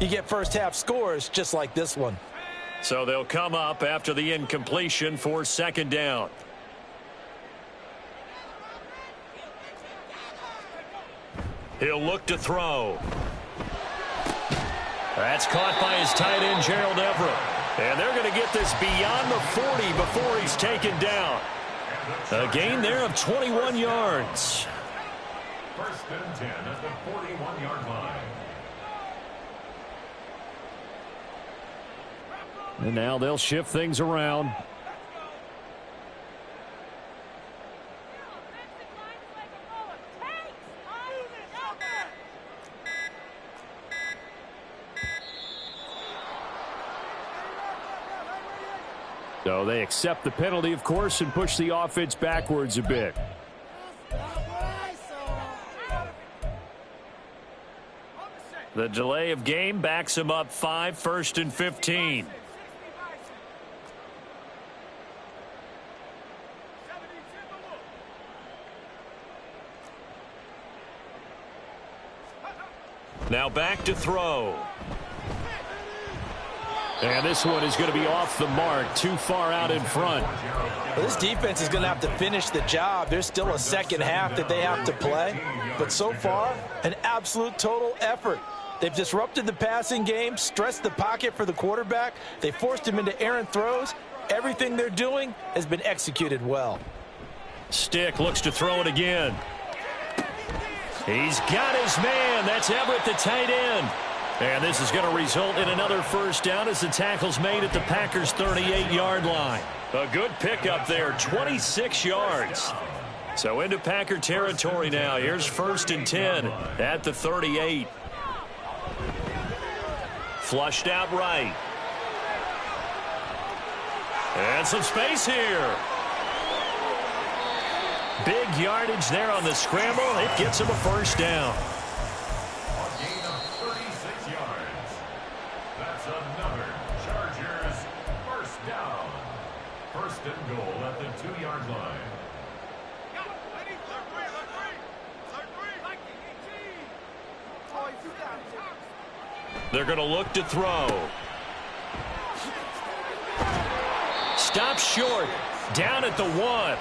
you get first-half scores just like this one. So they'll come up after the incompletion for second down. He'll look to throw. That's caught by his tight end, Gerald Everett. And they're going to get this beyond the 40 before he's taken down. A gain there of 21 yards. First and 10 at the 41-yard line. And now they'll shift things around. So they accept the penalty, of course, and push the offense backwards a bit. The delay of game backs him up 5, first and 15. Now back to throw. And this one is going to be off the mark, too far out in front. Well, this defense is going to have to finish the job. There's still a second half that they have to play. But so far, an absolute total effort. They've disrupted the passing game, stressed the pocket for the quarterback. They forced him into errant throws. Everything they're doing has been executed well. Stick looks to throw it again. He's got his man. That's Everett, the tight end. And this is going to result in another first down as the tackle's made at the Packers' 38-yard line. A good pickup there, 26 yards. So into Packer territory now. Here's first and 10 at the 38. Flushed out right. And some space here. Big yardage there on the scramble. It gets him a first down. They're going to look to throw. Stop short. Down at the 1.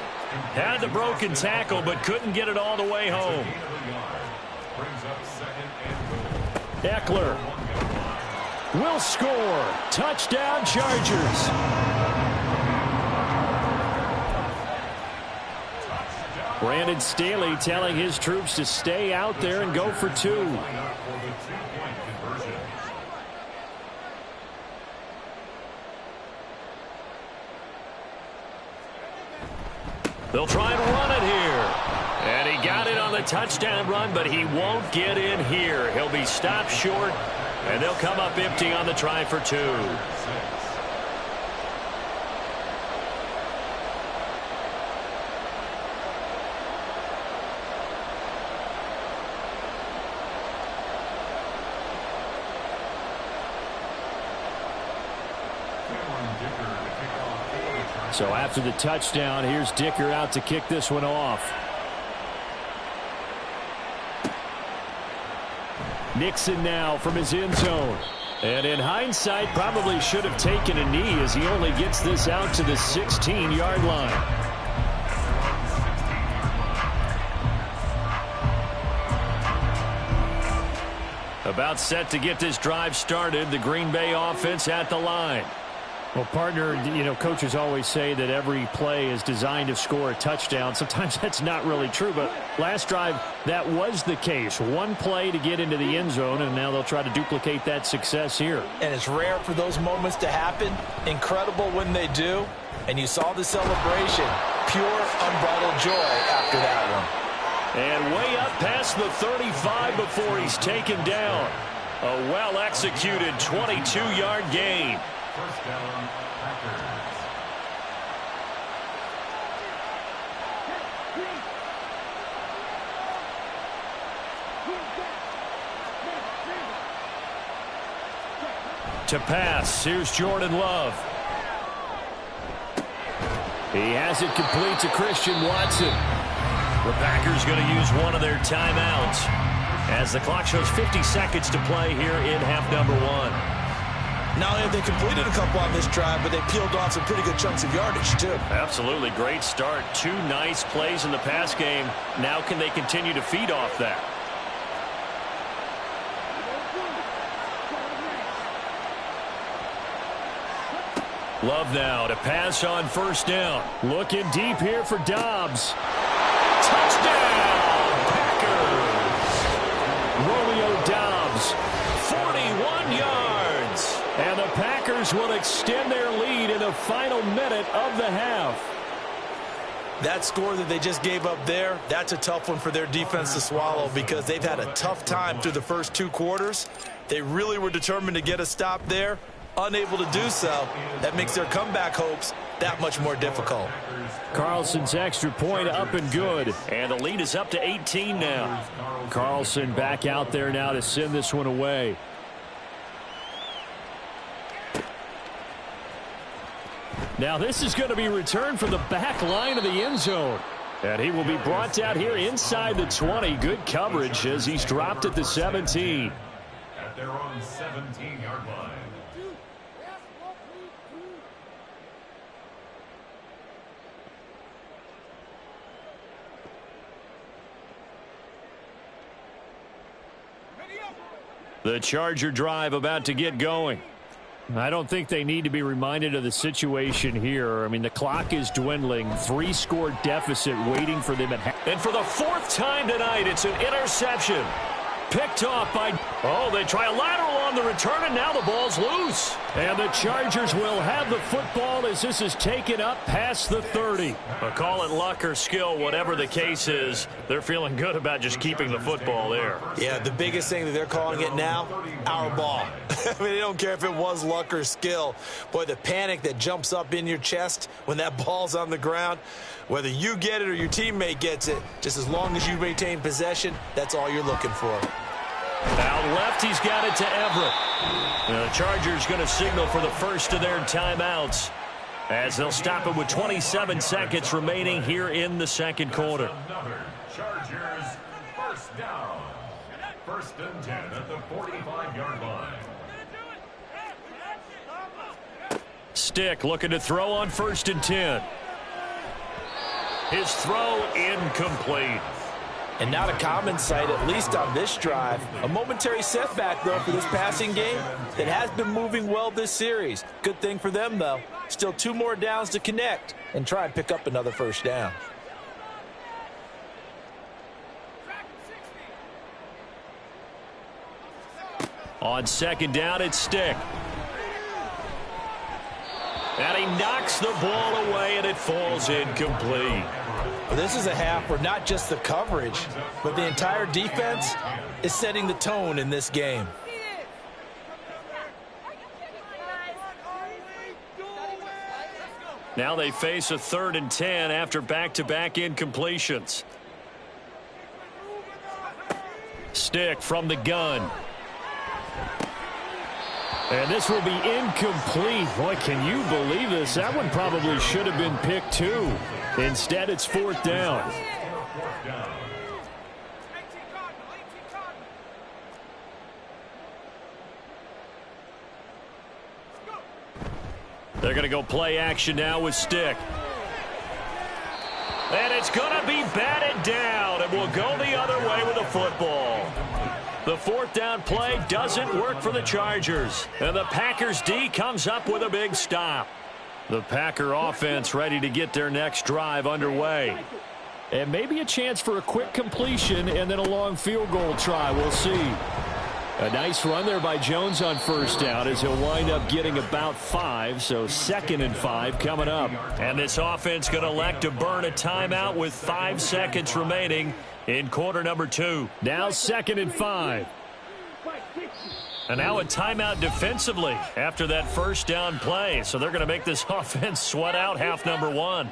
Had the broken tackle, but couldn't get it all the way home. Eckler will score. Touchdown, Chargers. Brandon Staley telling his troops to stay out there and go for 2. They'll try and run it here. And he got it on the touchdown run, but he won't get in here. He'll be stopped short, and they'll come up empty on the try for 2. So after the touchdown, here's Dicker out to kick this one off. Nixon now from his end zone. And in hindsight, probably should have taken a knee as he only gets this out to the 16-yard line. About set to get this drive started. The Green Bay offense at the line. Well, partner, coaches always say that every play is designed to score a touchdown. Sometimes that's not really true, but last drive, that was the case. One play to get into the end zone, and now they'll try to duplicate that success here. And it's rare for those moments to happen. Incredible when they do. And you saw the celebration. Pure, unbridled joy after that one. And way up past the 35 before he's taken down. A well-executed 22-yard gain. First down, Packers. To pass, here's Jordan Love. He has it complete to Christian Watson. The Packers going to use one of their timeouts. As the clock shows 50 seconds to play here in half number one. Not only have they completed a couple on this drive, but they peeled off some pretty good chunks of yardage, too. Absolutely. Great start. 2 nice plays in the pass game. Now can they continue to feed off that? Love now to pass on first down. Looking deep here for Dobbs. Touchdown, Packers. Romeo Dobbs, 41 yards. And the Packers will extend their lead in the final minute of the half. That score that they just gave up there, that's a tough one for their defense to swallow because they've had a tough time through the first 2 quarters. They really were determined to get a stop there. Unable to do so, that makes their comeback hopes that much more difficult. Carlson's extra point up and good. And the lead is up to 18 now. Carlson back out there now to send this one away. Now this is going to be returned from the back line of the end zone. And he will be brought down here inside the 20. Good coverage as he's dropped at the 17. At their own 17-yard line. The Charger drive about to get going. I don't think they need to be reminded of the situation here. I mean, the clock is dwindling. 3-score deficit waiting for them at half. And for the 4th time tonight, it's an interception. Picked off by... Oh, they try a lateral on the return, and now the ball's loose. And the Chargers will have the football as this is taken up past the 30. But call it luck or skill, whatever the case is, they're feeling good about just keeping the football there. Yeah, the biggest thing that they're calling it now, our ball. I mean, they don't care if it was luck or skill. Boy, the panic that jumps up in your chest when that ball's on the ground, whether you get it or your teammate gets it, just as long as you maintain possession, that's all you're looking for. Out left, he's got it to Everett. Now the Chargers going to signal for the first of their timeouts as they'll stop it with 27 seconds remaining here in the second quarter. Another Chargers first down. 1st and 10 at the 45-yard line. Stick looking to throw on 1st and 10. His throw incomplete. And not a common sight, at least on this drive. A momentary setback, though, for this passing game that has been moving well this series. Good thing for them, though. Still 2 more downs to connect and try and pick up another first down. On 2nd down, it's Stick. And he knocks the ball away, and it falls incomplete. Well, this is a half where not just the coverage, but the entire defense is setting the tone in this game. Now they face a 3rd and 10 after back-to-back incompletions. Stick from the gun. And this will be incomplete. Boy, can you believe this? That one probably should have been picked too. Instead, it's 4th down. They're going to go play action now with Stick. And it's going to be batted down, and we'll go the other way with the football. The 4th down play doesn't work for the Chargers. And the Packers D comes up with a big stop. The Packer offense ready to get their next drive underway. And maybe a chance for a quick completion and then a long field goal try. We'll see. A nice run there by Jones on 1st down as he'll wind up getting about 5. So 2nd and 5 coming up. And this offense going to elect to burn a timeout with 5 seconds remaining in quarter number 2. Now 2nd and 5. And now a timeout defensively after that 1st down play. So they're going to make this offense sweat out half number 1.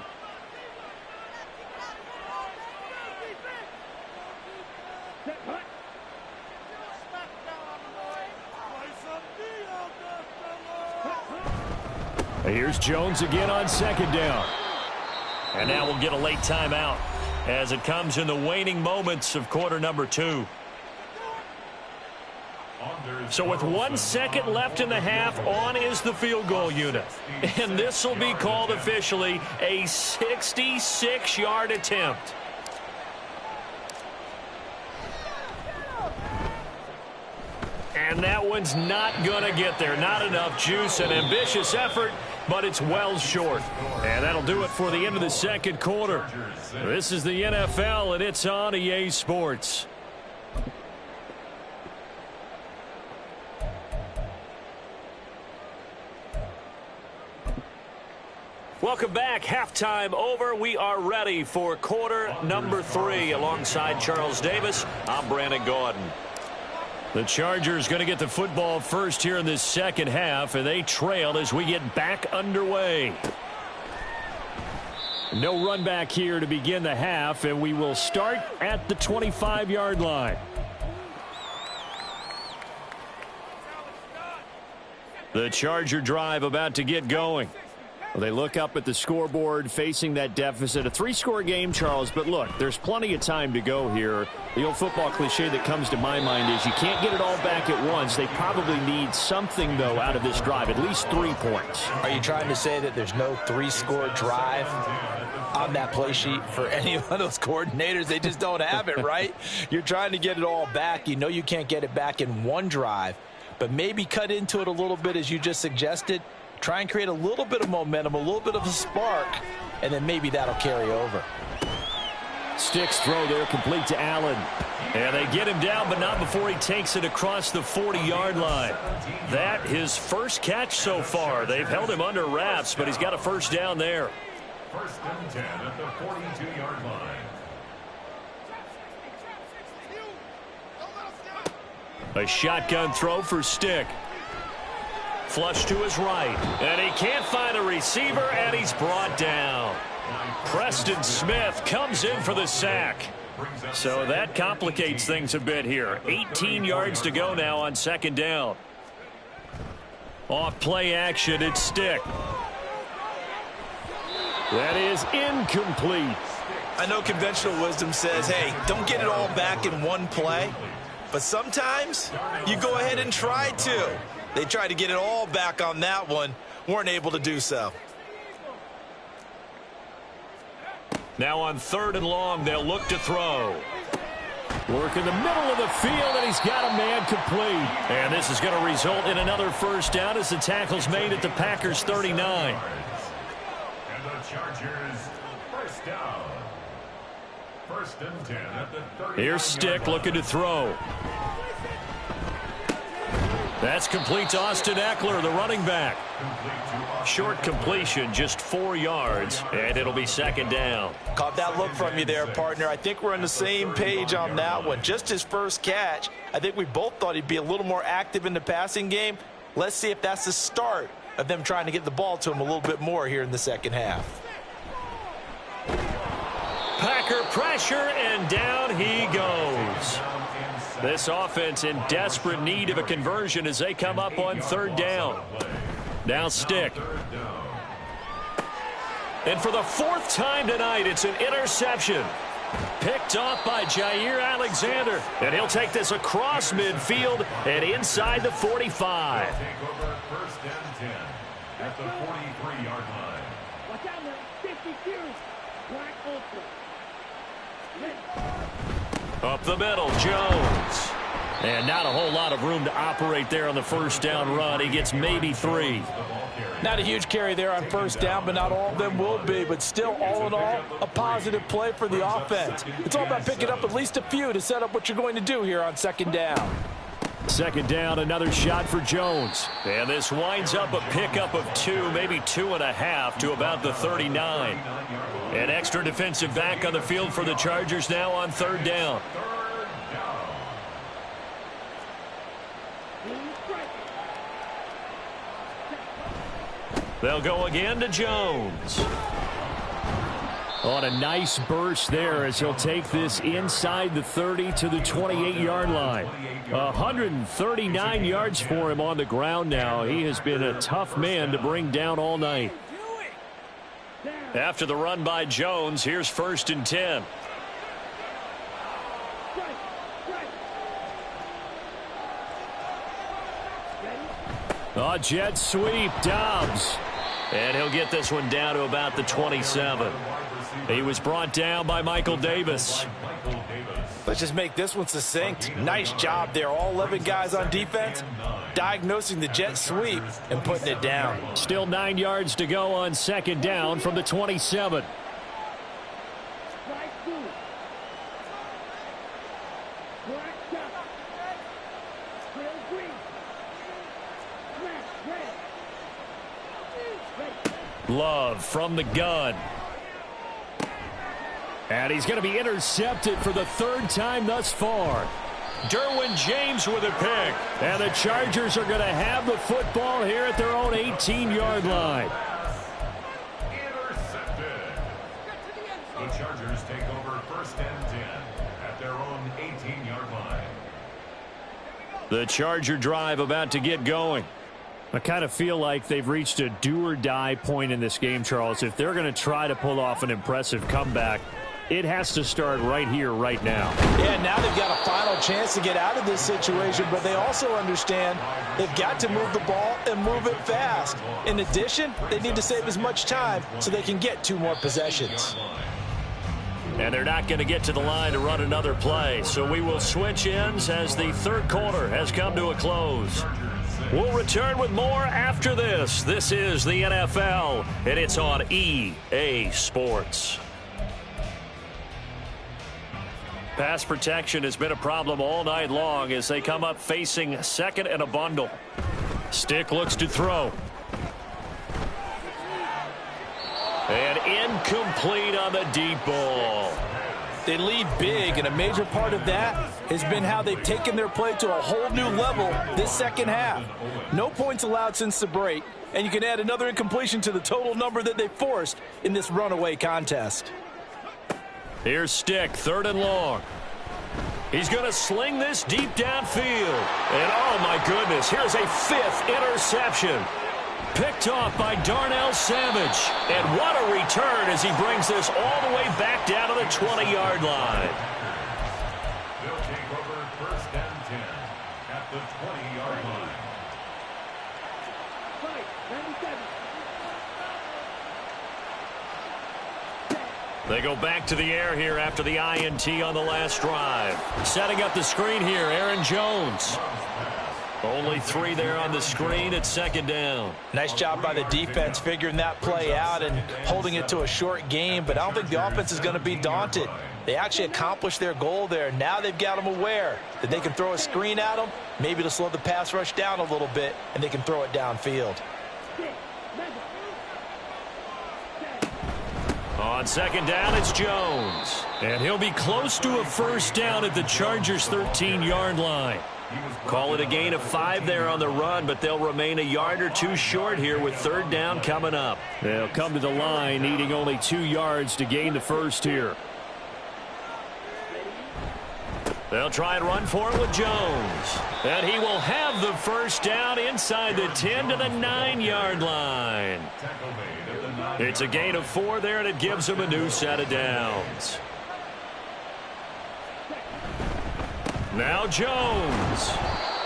Here's Jones again on 2nd down. And now we'll get a late timeout as it comes in the waning moments of quarter number 2. So with 1 second left in the half, on is the field goal unit. And this will be called officially a 66-yard attempt. And that one's not going to get there. Not enough juice. An ambitious effort, but it's well short. And that'll do it for the end of the second quarter. This is the NFL, and it's on EA Sports. Welcome back. Halftime over. We are ready for quarter number 3. Alongside Charles Davis, I'm Brandon Gaudin. The Chargers going to get the football first here in this second half, and they trail as we get back underway. No run back here to begin the half, and we will start at the 25-yard line. The Charger drive about to get going. Well, they look up at the scoreboard facing that deficit. A 3-score game, Charles, but look, there's plenty of time to go here. The old football cliche that comes to my mind is you can't get it all back at once. They probably need something, though, out of this drive, at least 3 points. Are you trying to say that there's no 3-score drive on that play sheet for any of those coordinators? They just don't have it, right? You're trying to get it all back. You know you can't get it back in one drive, but maybe cut into it a little bit as you just suggested. Try and create a little bit of momentum, a little bit of a spark, and then maybe that'll carry over. Sticks throw there, complete to Allen. And they get him down, but not before he takes it across the 40-yard line. That his first catch so far. They've held him under wraps, but he's got a first down there. First and 10 at the 42-yard line. A shotgun throw for Stick. Flush to his right, and he can't find a receiver, and he's brought down. Preston Smith comes in for the sack. So that complicates things a bit here. 18 yards to go now on second down. Off play action, it's Stick. That is incomplete. I know conventional wisdom says, hey, don't get it all back in one play, but sometimes you go ahead and try to. They tried to get it all back on that one, weren't able to do so. Now on 3rd and long, they'll look to throw. Work in the middle of the field, and he's got a man complete. And this is going to result in another first down as the tackle's made at the Packers' 39. And the Chargers, first down. First and 10 at the 30. Here's Stick looking to throw. That's complete to Austin Eckler, the running back. Short completion, just 4 yards, and it'll be second down. Caught that look from you there, partner. I think we're on the same page on that one. Just his first catch. I think we both thought he'd be a little more active in the passing game. Let's see if that's the start of them trying to get the ball to him a little bit more here in the second half. Packer pressure, and down he goes. This offense in desperate need of a conversion as they come up on 3rd down. Now Stick. And for the 4th time tonight, it's an interception. Picked off by Jair Alexander. And he'll take this across midfield and inside the 45. Take over first and 10 at the 43-yard line. Watch out now. 52. Black ultra. Up the middle, Jones. And not a whole lot of room to operate there on the first down run. He gets maybe 3. Not a huge carry there on first down, but not all of them will be. But still, all in all, a positive play for the offense. It's all about picking up at least a few to set up what you're going to do here on second down. Second down, another shot for Jones. And this winds up a pickup of 2, maybe 2.5 to about the 39. An extra defensive back on the field for the Chargers now on 3rd down. They'll go again to Jones. On a nice burst there as he'll take this inside the 30 to the 28-yard line. 139 yards for him on the ground now. He has been a tough man to bring down all night. After the run by Jones, here's 1st and 10. A jet sweep, Dobbs. And he'll get this one down to about the 27. He was brought down by Michael Davis. Let's just make this one succinct. Nice job there. All 11 guys on defense diagnosing the jet sweep and putting it down. Still 9 yards to go on second down from the 27. Love from the gun. And he's going to be intercepted for the third time thus far. Derwin James with a pick. And the Chargers are going to have the football here at their own 18-yard line. Intercepted. The Chargers take over 1st and 10 at their own 18-yard line. The Charger drive about to get going. I kind of feel like they've reached a do-or-die point in this game, Charles. If they're going to try to pull off an impressive comeback, it has to start right here, right now. Yeah, now they've got a final chance to get out of this situation, but they also understand they've got to move the ball and move it fast. In addition, they need to save as much time so they can get 2 more possessions. And they're not going to get to the line to run another play, so we will switch ends as the third quarter has come to a close. We'll return with more after this. This is the NFL, and it's on EA Sports. Pass protection has been a problem all night long as they come up facing second and a bundle. Stick looks to throw. And incomplete on the deep ball. They lead big, and a major part of that has been how they've taken their play to a whole new level this second half. No points allowed since the break, and you can add another incompletion to the total number that they forced in this runaway contest. Here's Stick, 3rd and long. He's going to sling this deep downfield. And oh my goodness, here's a 5th interception. Picked off by Darnell Savage. And what a return as he brings this all the way back down to the 20-yard line. They'll take over 1st and 10 at the 20-yard line. They go back to the air here after the INT on the last drive. Setting up the screen here, Aaron Jones. Only 3 there on the screen at 2nd down. Nice job by the defense figuring that play out and holding it to a short game, but I don't think the offense is going to be daunted. They actually accomplished their goal there. Now they've got them aware that they can throw a screen at them, maybe to slow the pass rush down a little bit, and they can throw it downfield. On 2nd down, it's Jones. And he'll be close to a 1st down at the Chargers' 13-yard line. Call it a gain of 5 there on the run, but they'll remain a yard or 2 short here with 3rd down coming up. They'll come to the line needing only 2 yards to gain the 1st here. They'll try and run for it with Jones. And he will have the 1st down inside the 10 to the 9-yard line. It's a gain of 4 there, and it gives him a new set of downs. Now Jones.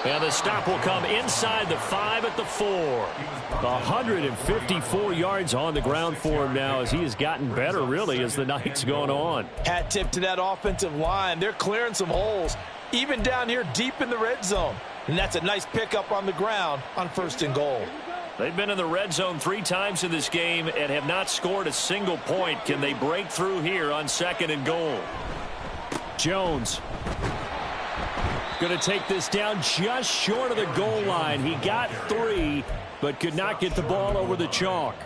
And the stop will come inside the 5 at the 4. 154 yards on the ground for him now as he has gotten better, really, as the night's gone on. Hat tip to that offensive line. They're clearing some holes, even down here deep in the red zone. And that's a nice pickup on the ground on 1st and goal. They've been in the red zone 3 times in this game and have not scored a single point. Can they break through here on 2nd and goal? Jones going to take this down just short of the goal line. He got 3, but could not get the ball over the chalk.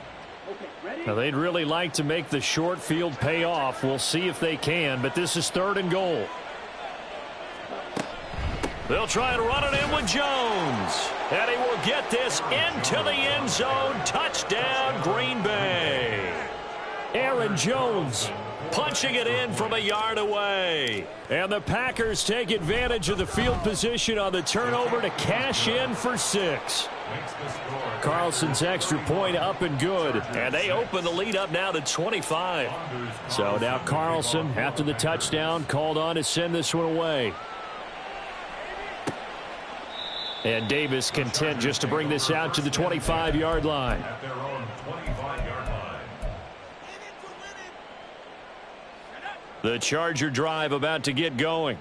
Now, they'd really like to make the short field pay off. We'll see if they can, but this is 3rd and goal. They'll try and run it in with Jones. And he will get this into the end zone. Touchdown, Green Bay. Aaron Jones punching it in from a yard away. And the Packers take advantage of the field position on the turnover to cash in for 6. Carlson's extra point up and good. And they open the lead up now to 25. So now Carlson, after the touchdown, called on to send this one away. And Davis content just to bring this out to the 25-yard line. At their own 25-yard line. The Charger drive about to get going.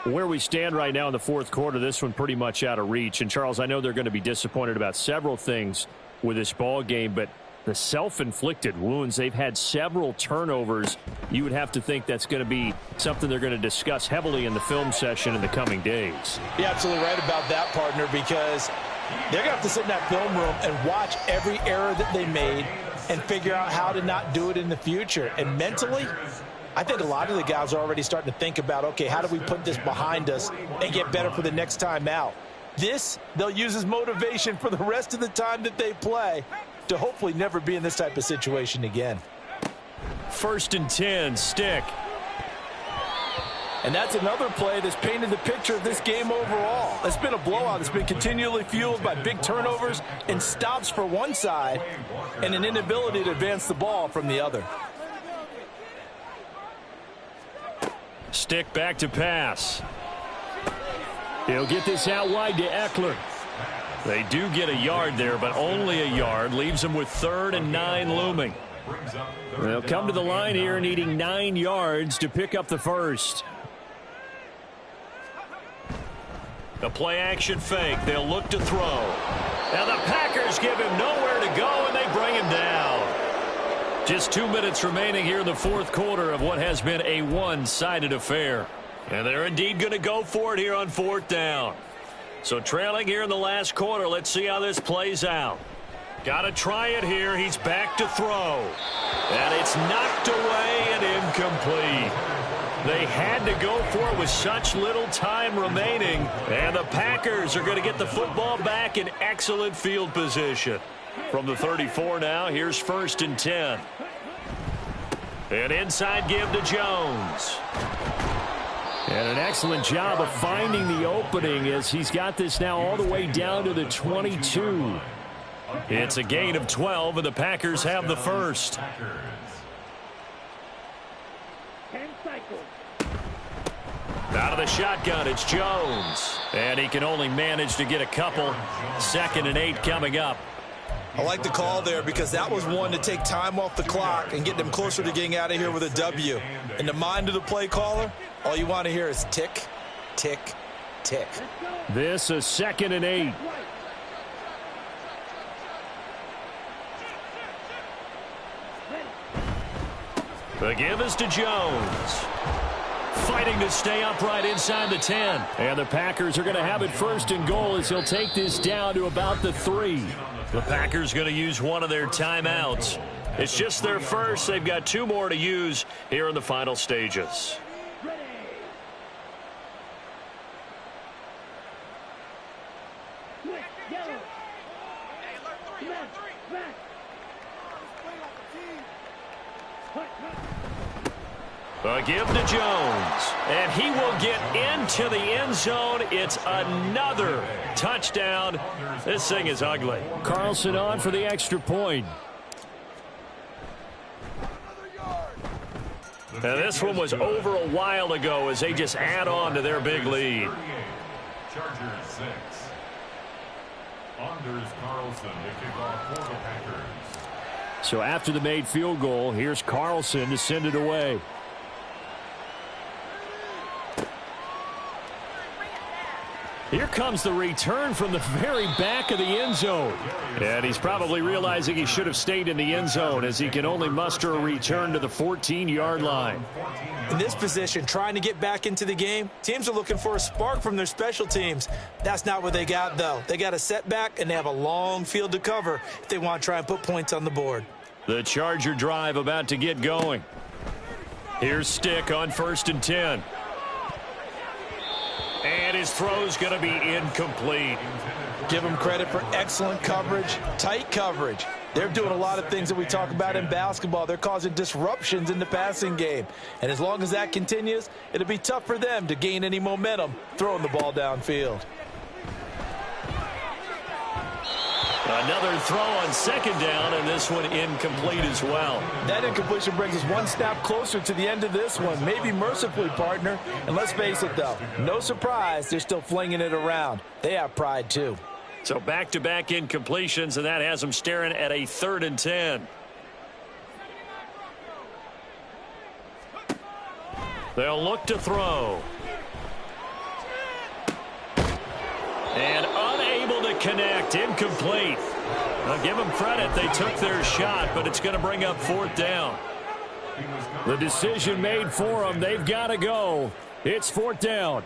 Where we stand right now in the fourth quarter, this one pretty much out of reach. And, Charles, I know they're going to be disappointed about several things with this ball game, but the self-inflicted wounds, they've had several turnovers. You would have to think that's going to be something they're going to discuss heavily in the film session in the coming days. You're absolutely right about that, partner, because they're going to have to sit in that film room and watch every error that they made and figure out how to not do it in the future. And mentally, I think a lot of the guys are already starting to think about, okay, how do we put this behind us and get better for the next time out? This, they'll use as motivation for the rest of the time that they play to hopefully never be in this type of situation again. 1st and 10, Stick. And that's another play that's painted the picture of this game overall. It's been a blowout. It's been continually fueled by big turnovers and stops for one side and an inability to advance the ball from the other. Stick back to pass. He'll get this out wide to Eckler. They do get a yard there, but only a yard. Leaves them with 3rd and 9 looming. They'll come to the line here needing 9 yards to pick up the first. The play-action fake. They'll look to throw. Now the Packers give him nowhere to go, and they bring him down. Just 2 minutes remaining here in the fourth quarter of what has been a one-sided affair. And they're indeed going to go for it here on 4th down. So trailing here in the last quarter, let's see how this plays out. Got to try it here. He's back to throw. And it's knocked away and incomplete. They had to go for it with such little time remaining. And the Packers are going to get the football back in excellent field position. From the 34 now, here's 1st and 10. An inside give to Jones. And an excellent job of finding the opening as he's got this now all the way down to the 22. It's a gain of 12, and the Packers have the first. 10 cycles. Out of the shotgun, it's Jones. And he can only manage to get a couple. 2nd and 8 coming up. I like the call there because that was one to take time off the clock and get them closer to getting out of here with a W. In the mind of the play caller, all you want to hear is tick, tick, tick. This is 2nd and 8. The give is to Jones. Fighting to stay upright inside the 10. And the Packers are going to have it 1st and goal as he'll take this down to about the 3. The Packers going to use one of their timeouts. It's just their first. They've got 2 more to use here in the final stages. A give to Jones, and he will get into the end zone. It's another touchdown. This thing is ugly. Carlson on for the extra point. And this one was over a while ago as they just add on to their big lead. Chargers 6. Anders Carlson to kick off for the Packers. So after the made field goal, here's Carlson to send it away. Here comes the return from the very back of the end zone. And he's probably realizing he should have stayed in the end zone as he can only muster a return to the 14-yard line. In this position, trying to get back into the game, teams are looking for a spark from their special teams. That's not what they got, though. They got a setback, and they have a long field to cover if they want to try and put points on the board. The Charger drive about to get going. Here's Stick on 1st and 10. And his throw's going to be incomplete. Give them credit for excellent coverage, tight coverage. They're doing a lot of things that we talk about in basketball. They're causing disruptions in the passing game. And as long as that continues, it'll be tough for them to gain any momentum throwing the ball downfield. Another throw on second down, and this one incomplete as well. That incompletion brings us one snap closer to the end of this one. Maybe mercifully, partner. And let's face it, though, no surprise, they're still flinging it around. They have pride, too. So back-to-back incompletions, and that has them staring at a 3rd and 10. They'll look to throw. And unable to connect. Incomplete. I'll give them credit. They took their shot, but it's going to bring up 4th down. The decision made for them. They've got to go. It's 4th down.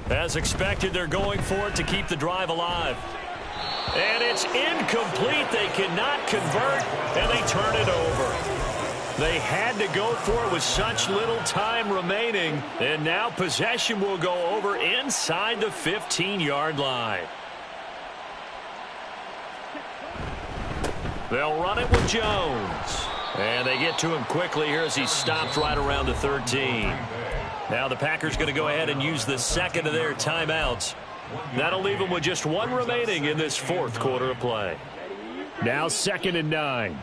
As expected, they're going for it to keep the drive alive. And it's incomplete. They cannot convert, and they turn it over. They had to go for it with such little time remaining, and now possession will go over inside the 15-yard line. They'll run it with Jones. And they get to him quickly here as he stopped right around the 13. Now the Packers going to go ahead and use the second of their timeouts. That'll leave them with just one remaining in this 4th quarter of play. Now 2nd and 9.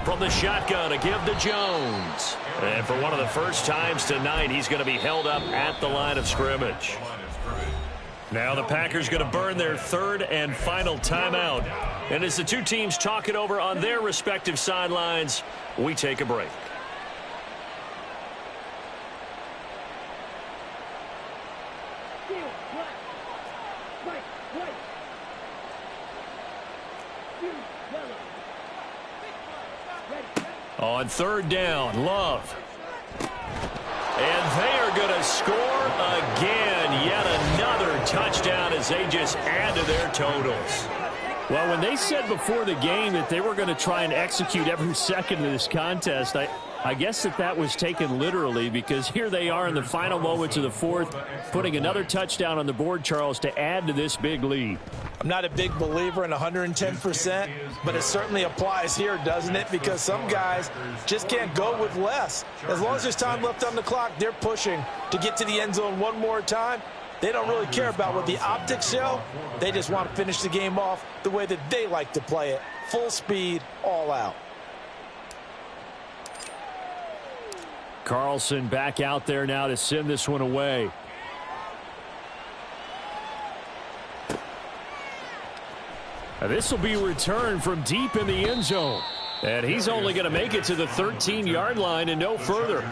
From the shotgun, a give to Jones. And for one of the first times tonight, he's going to be held up at the line of scrimmage. Now the Packers going to burn their 3rd and final timeout. And as the two teams talk it over on their respective sidelines, we take a break. On 3rd down, Love. And they are going to score again. Yet another touchdown as they just add to their totals. Well, when they said before the game that they were going to try and execute every second of this contest, I guess that was taken literally, because here they are in the final moments of the 4th, putting another touchdown on the board, Charles, to add to this big lead. I'm not a big believer in 110%, but it certainly applies here, doesn't it? Because some guys just can't go with less. As long as there's time left on the clock, they're pushing to get to the end zone one more time. They don't really care about what the optics show. They just want to finish the game off the way that they like to play it. Full speed, all out. Carlson back out there now to send this one away. This will be returned from deep in the end zone. And he's only going to make it to the 13-yard line and no further.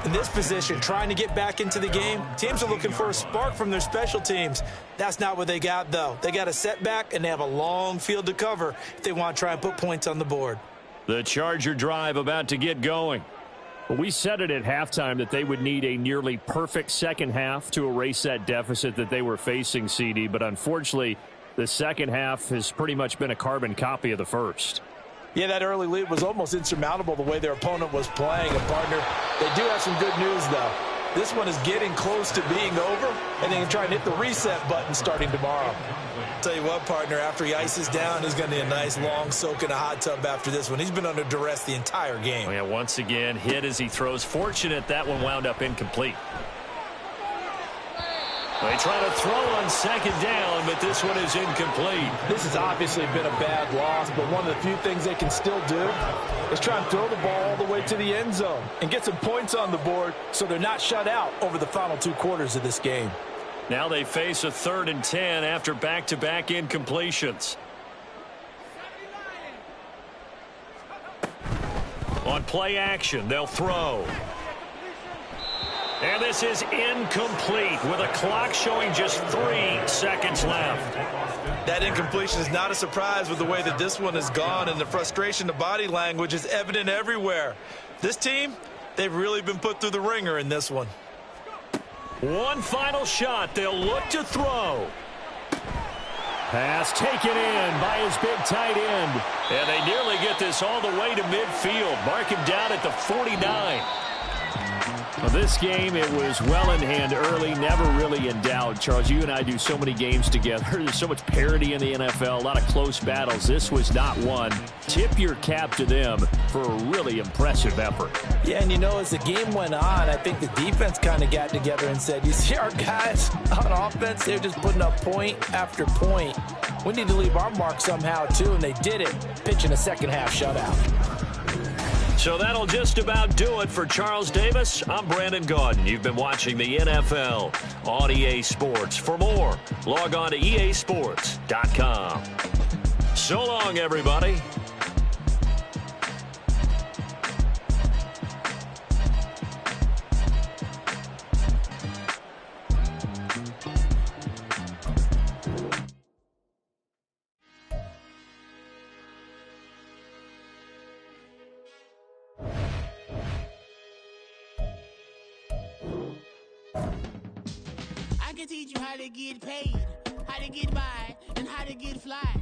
In this position, trying to get back into the game, teams are looking for a spark from their special teams. That's not what they got, though. They got a setback, and they have a long field to cover if they want to try and put points on the board. The Charger drive about to get going. We said it at halftime that they would need a nearly perfect second half to erase that deficit that they were facing, CD. But unfortunately, the second half has pretty much been a carbon copy of the first. Yeah, that early lead was almost insurmountable the way their opponent was playing. And, partner, they do have some good news, though. This one is getting close to being over, and they can try and hit the reset button starting tomorrow. Tell you what, partner, after he ices down, he's going to need a nice long soak in a hot tub after this one. He's been under duress the entire game. Oh, yeah, once again, hit as he throws. Fortunate that one wound up incomplete. They try to throw on second down, but this one is incomplete. This has obviously been a bad loss, but one of the few things they can still do is try and throw the ball all the way to the end zone and get some points on the board so they're not shut out over the final 2 quarters of this game. Now they face a 3rd and 10 after back-to-back incompletions. On play action, they'll throw. And this is incomplete with a clock showing just 3 seconds left. That incompletion is not a surprise with the way that this one has gone, and the frustration, the body language is evident everywhere. This team, they've really been put through the ringer in this one. One final shot. They'll look to throw. Pass taken in by his big tight end. And they nearly get this all the way to midfield. Mark him down at the 49. Well, this game, it was well in hand early, never really in doubt. Charles, you and I do so many games together. There's so much parity in the NFL, a lot of close battles. This was not one. Tip your cap to them for a really impressive effort. Yeah, and you know, as the game went on, I think the defense kind of got together and said, you see our guys on offense, they're just putting up point after point. We need to leave our mark somehow, too, and they did it, pitching a second-half shutout. So that'll just about do it for Charles Davis. I'm Brandon Gaudin. You've been watching the NFL on EA Sports. For more, log on to easports.com. So long, everybody. I can teach you how to get paid, how to get by, and how to get fly.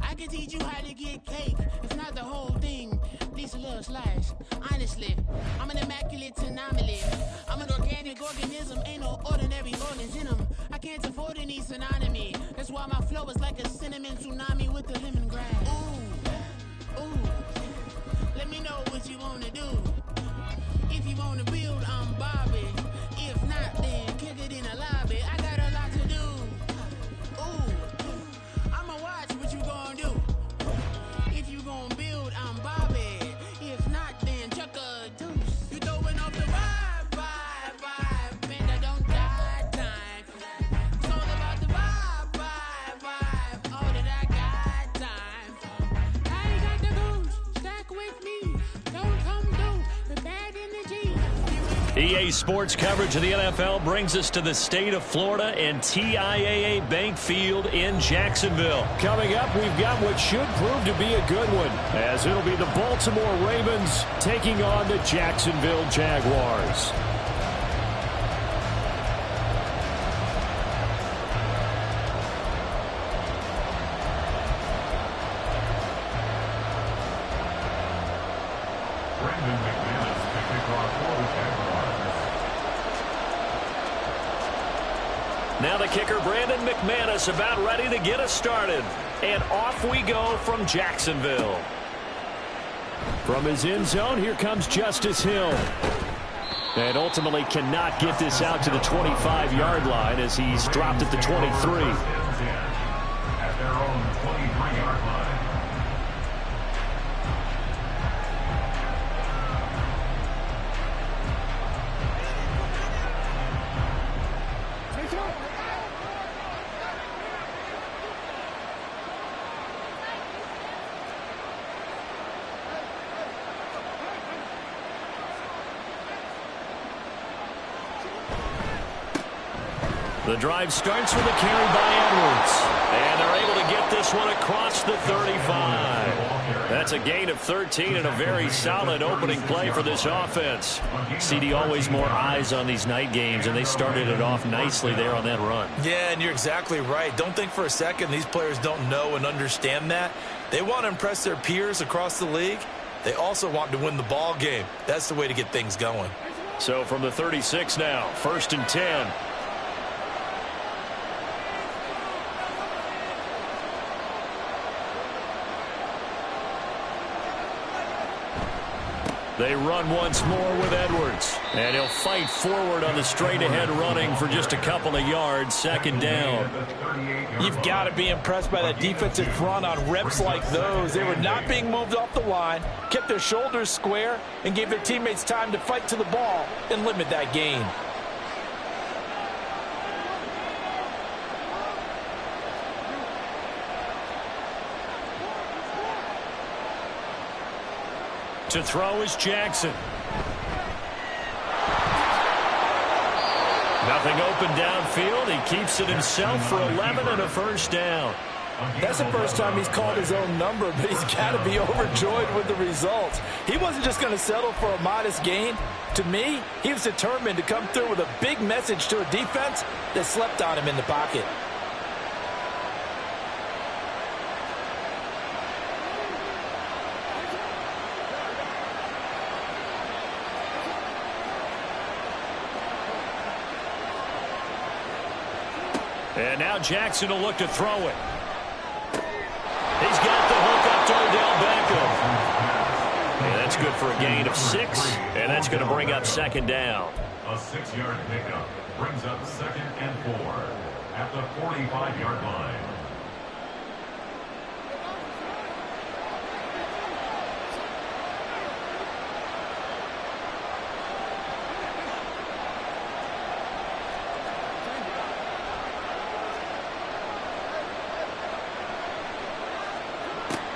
I can teach you how to get cake, if not the whole thing, at least a little slice. Honestly, I'm an immaculate anomaly. I'm an organic organism, ain't no ordinary organs in them. I can't afford any synonymy. That's why my flow is like a cinnamon tsunami with the lemongrass. Ooh, ooh, let me know what you wanna do. If you wanna build, I'm Bobby. If not, then kick it in the lobby. I got a lot to do. Ooh, I'ma watch what you gonna do. If you gonna build, I'm Bobby. If not, then chuck a deuce. You throwing off the vibe, man, I don't die time. It's all about the vibe, all that I got time. I ain't got the goose, stack with me. Don't come through with bad energy. EA Sports coverage of the NFL brings us to the state of Florida and TIAA Bank Field in Jacksonville. Coming up, we've got what should prove to be a good one, as it'll be the Baltimore Ravens taking on the Jacksonville Jaguars. Brandon McManus to kick off for the Jaguars. Now the kicker, Brandon McManus, about ready to get us started. And off we go from Jacksonville. From his end zone, here comes Justice Hill. And ultimately cannot get this out to the 25-yard line as he's dropped at the 23. At their own 23-yard line. The drive starts with a carry by Edwards. And they're able to get this one across the 35. That's a gain of 13 and a very solid opening play for this offense. CD, always more eyes on these night games, and they started it off nicely there on that run. Yeah, and you're exactly right. Don't think for a second these players don't know and understand that. They want to impress their peers across the league. They also want to win the ball game. That's the way to get things going. So from the 36 now, 1st and 10. They run once more with Edwards. And he'll fight forward on the straight-ahead running for just a couple of yards. 2nd down. You've got to be impressed by that defensive front on reps like those. They were not being moved off the line, kept their shoulders square, and gave their teammates time to fight to the ball and limit that gain. To throw is Jackson. Nothing open downfield. He keeps it himself for 11 and a 1st down. That's the first time he's called his own number, but he's got to be overjoyed with the results. He wasn't just going to settle for a modest gain. To me, he was determined to come through with a big message to a defense that slept on him in the pocket. And now Jackson will look to throw it. He's got the hook up to Odell Beckham. And that's good for a gain of 6, and that's going to bring up second down. A 6-yard pickup brings up 2nd and 4 at the 45-yard line.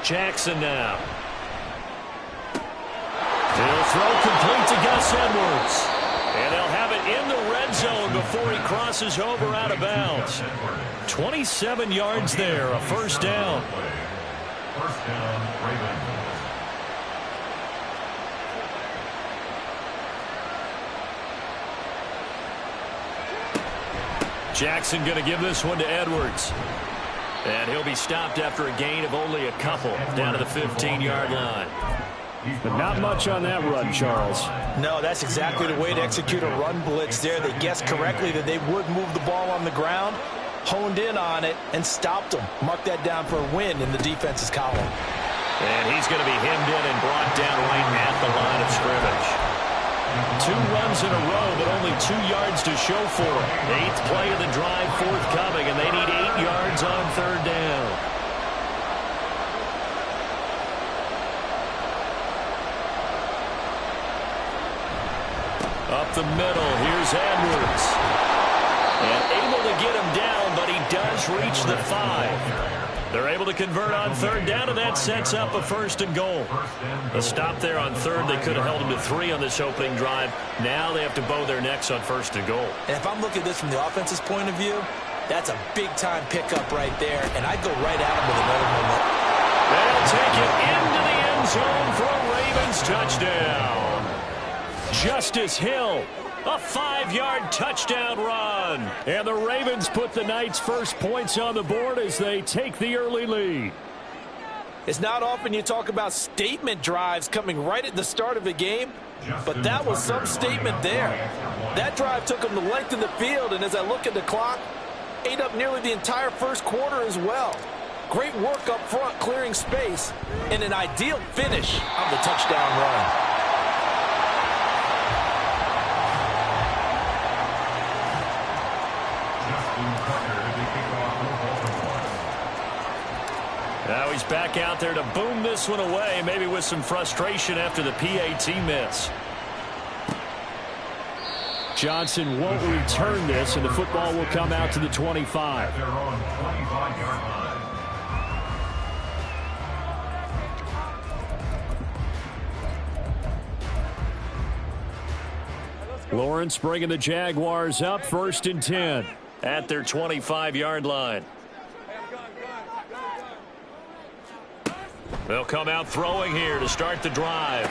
Jackson now. He'll throw complete to Gus Edwards. And they'll have it in the red zone before he crosses over out of bounds. 27 yards there, a first down. First down, Ravens. Jackson going to give this one to Edwards. And he'll be stopped after a gain of only a couple down to the 15-yard line. But not much on that run, Charles. No, that's exactly the way to execute a run blitz there. They guessed correctly that they would move the ball on the ground, honed in on it, and stopped them. Mark that down for a win in the defense's column. And he's going to be hemmed in and brought down right at the line of scrimmage. 2 runs in a row, but only 2 yards to show for it. 8th play of the drive forthcoming, and they need 8 yards on third down. Up the middle, here's Edwards. And able to get him down, but he does reach the 5. They're able to convert on third down, and that sets up a 1st and goal. A stop there on third. They could have held him to 3 on this opening drive. Now they have to bow their necks on 1st and goal. And if I'm looking at this from the offense's point of view, that's a big-time pickup right there, and I'd go right at him with another moment. They'll take it into the end zone for a Ravens touchdown. Justice Hill, a 5-yard touchdown run. And the Ravens put the Knights' first points on the board as they take the early lead. It's not often you talk about statement drives coming right at the start of the game, but that was some statement there. That drive took them the length of the field, and as I look at the clock, ate up nearly the entire first quarter as well. Great work up front, clearing space, and an ideal finish of the touchdown run. Now he's back out there to boom this one away, maybe with some frustration after the PAT miss. Johnson won't return this, and the football will come out to the 25. They're on 25-yard line. Lawrence bringing the Jaguars up, 1st and 10 at their 25-yard line. They'll come out throwing here to start the drive.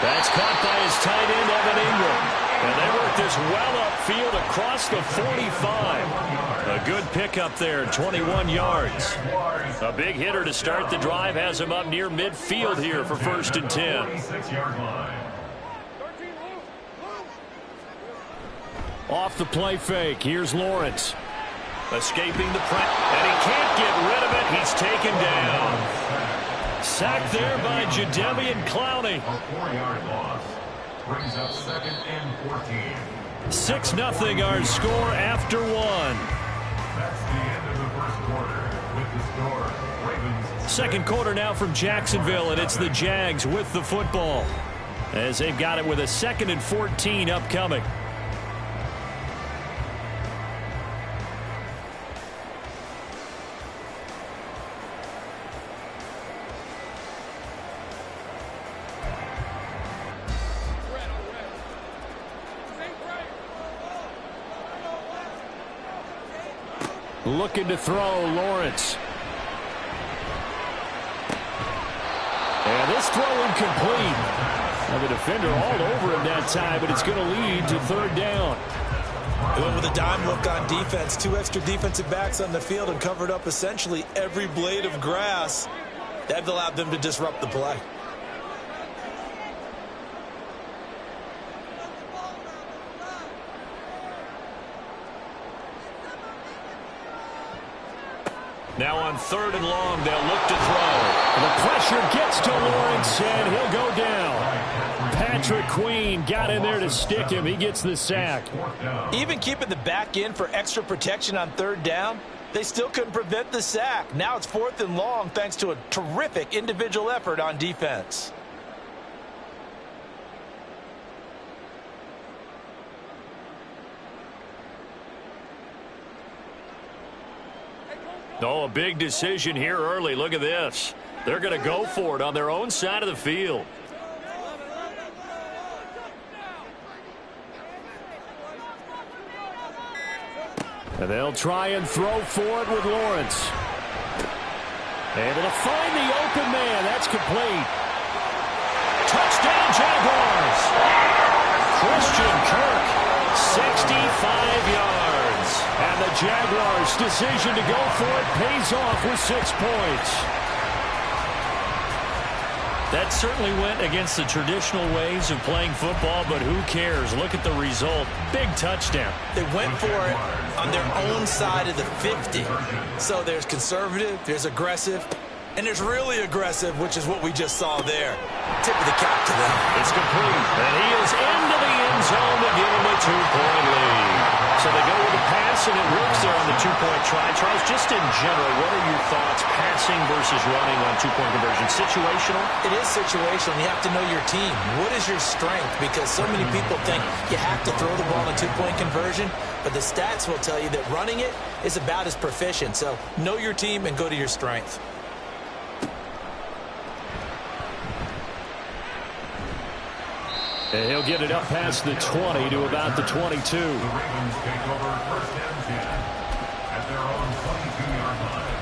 That's caught by his tight end, Evan Ingram. And they work this well upfield across the 45. A good pickup there, 21 yards. A big hitter to start the drive has him up near midfield here for 1st and 10. 26-yard line. Off the play fake, here's Lawrence. Escaping the press, and he can't get rid of it. He's taken down. Sacked there by Jadeveon Clowney. A 4-yard loss brings up 2nd and 14. 6-0 our score after 1. That's the end of the first quarter with the score Ravens. Second quarter now from Jacksonville, and it's the Jags with the football as they've got it with a 2nd and 14 upcoming. Looking to throw, Lawrence. And this throw incomplete. Now the defender all over him that time, but it's going to lead to 3rd down. They went with a dime look on defense. 2 extra defensive backs on the field and covered up essentially every blade of grass. That allowed them to disrupt the play. Now on 3rd and long, they'll look to throw. The pressure gets to Lawrence, and he'll go down. Patrick Queen got in there to stick him. He gets the sack. Even keeping the back in for extra protection on 3rd down, they still couldn't prevent the sack. Now it's 4th and long thanks to a terrific individual effort on defense. Oh, a big decision here early. Look at this. They're going to go for it on their own side of the field. And they'll try and throw for it with Lawrence. Able to find the open man. That's complete. Touchdown, Jaguars. Christian Kirk, 65 yards. And the Jaguars' decision to go for it pays off with 6 points. That certainly went against the traditional ways of playing football, but who cares? Look at the result. Big touchdown. They went for it on their own side of the 50. So there's conservative, there's aggressive, and there's really aggressive, which is what we just saw there. Tip of the cap to them. It's complete, and he is into the end zone to give him a 2-point lead. So they go with the pass, and it works there on the 2-point try. Charles, just in general, what are your thoughts passing versus running on 2-point conversion? Situational? It is situational. You have to know your team. What is your strength? Because so many people think you have to throw the ball in a 2-point conversion, but the stats will tell you that running it is about as proficient. So know your team and go to your strength. And he'll get it up past the 20 to about the 22. The Ravens take over 1st and 10 at their own 22-yard line.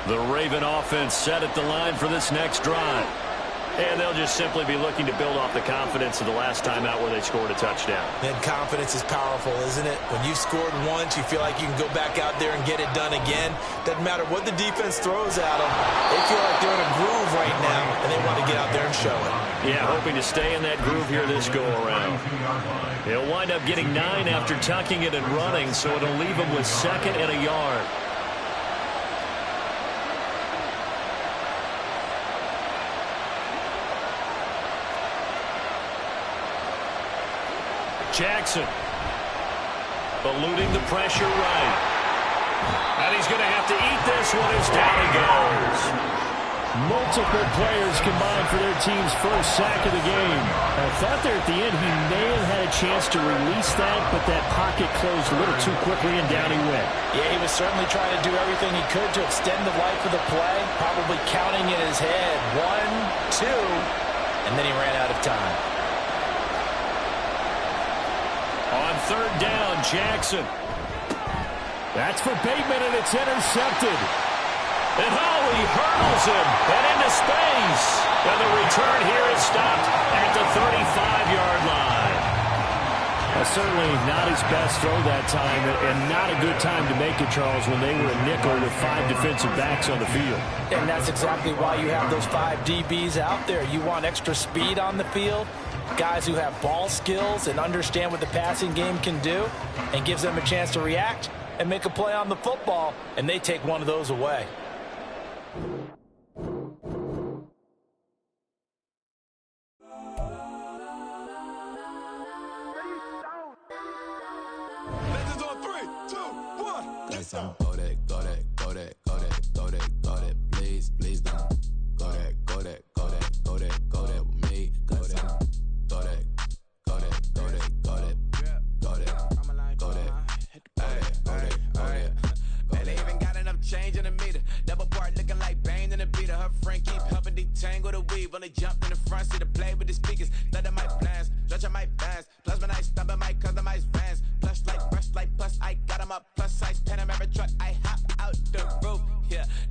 The Raven offense set at the line for this next drive. And they'll just simply be looking to build off the confidence of the last time out where they scored a touchdown. And confidence is powerful, isn't it? When you've scored once, you feel like you can go back out there and get it done again. Doesn't matter what the defense throws at them. They feel like they're in a groove right now, and they want to get out there and show it. Yeah, hoping to stay in that groove here this go-around. He'll wind up getting 9 after tucking it and running, so it'll leave him with 2nd and a yard. Jackson eluding the pressure right. And he's going to have to eat this one as down he goes. Multiple players combined for their team's first sack of the game. I thought there at the end he may have had a chance to release that, but that pocket closed a little too quickly and down he went. Yeah, he was certainly trying to do everything he could to extend the life of the play, probably counting in his head 1, 2, and then he ran out of time. On 3rd down, Jackson. That's for Bateman, and it's intercepted. And he hurdles him and into space. And the return here is stopped at the 35-yard line. Certainly not his best throw that time, and not a good time to make it, Charles, when they were a nickel with 5 defensive backs on the field. And that's exactly why you have those 5 DBs out there. You want extra speed on the field, guys who have ball skills and understand what the passing game can do, and gives them a chance to react and make a play on the football, and they take one of those away. Legends on 3, 2, 1. Let's go. Go that, go that, go that, go that, go that, go that. Please, please don't. Go that, go that, go that, go that, go that with me. Go that, go that, go that, go that, go that, go that, go that, go that. Man, they even got enough change in the meter. Double part looking like Bane in the beater. Her friend keep helping detangle the weave. Only jumped in the front seat to play with the speakers. Let them might blast, stretch might dance. Plus when I stop, I might customize vans. Plush like brush like plus, I got them up. Plus size Panamera truck, I